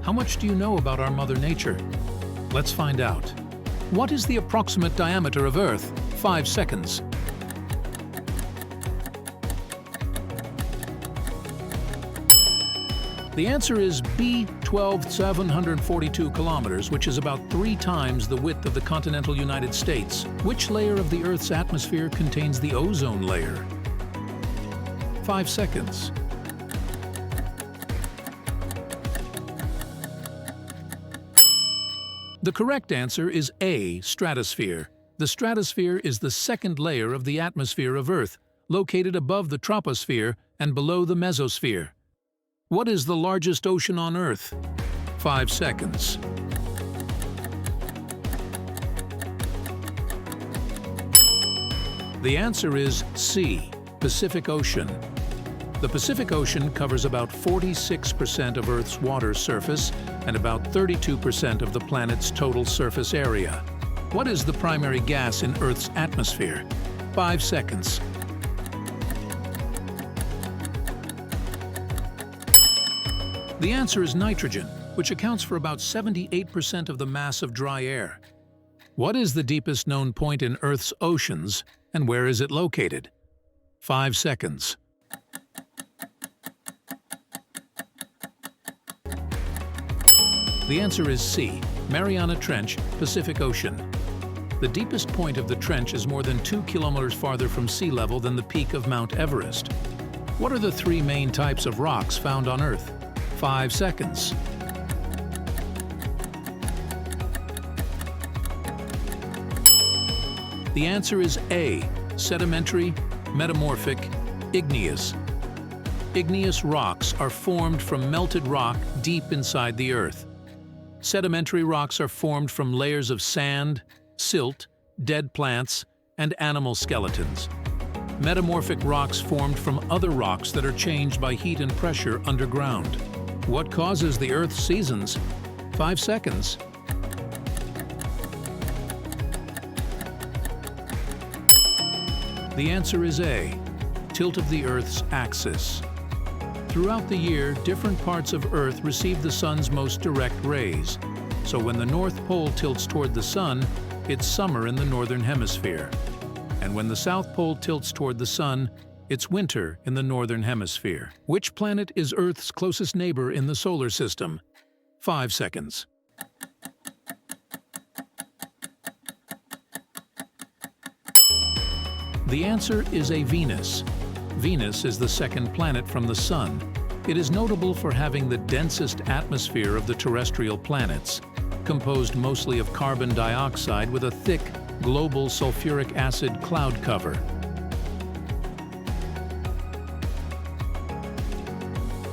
How much do you know about our Mother Nature? Let's find out. What is the approximate diameter of Earth? 5 seconds. The answer is B, 12,742 kilometers, which is about 3 times the width of the continental United States. Which layer of the Earth's atmosphere contains the ozone layer? 5 seconds. The correct answer is A, stratosphere. The stratosphere is the second layer of the atmosphere of Earth, located above the troposphere and below the mesosphere. What is the largest ocean on Earth? 5 seconds. The answer is C, Pacific Ocean. The Pacific Ocean covers about 46% of Earth's water surface and about 32% of the planet's total surface area. What is the primary gas in Earth's atmosphere? 5 seconds. The answer is nitrogen, which accounts for about 78% of the mass of dry air. What is the deepest known point in Earth's oceans, and where is it located? 5 seconds. The answer is C, Mariana Trench, Pacific Ocean. The deepest point of the trench is more than 2 kilometers farther from sea level than the peak of Mount Everest. What are the 3 main types of rocks found on Earth? 5 seconds. The answer is A, sedimentary, metamorphic, igneous. Igneous rocks are formed from melted rock deep inside the Earth. Sedimentary rocks are formed from layers of sand, silt, dead plants, and animal skeletons. Metamorphic rocks formed from other rocks that are changed by heat and pressure underground. What causes the Earth's seasons? 5 seconds. The answer is A, tilt of the Earth's axis. Throughout the year, different parts of Earth receive the sun's most direct rays. So when the North Pole tilts toward the sun, it's summer in the northern hemisphere. And when the South Pole tilts toward the sun, it's winter in the northern hemisphere. Which planet is Earth's closest neighbor in the solar system? 5 seconds. The answer is a Venus. Venus is the second planet from the Sun. It is notable for having the densest atmosphere of the terrestrial planets, composed mostly of carbon dioxide with a thick, global sulfuric acid cloud cover.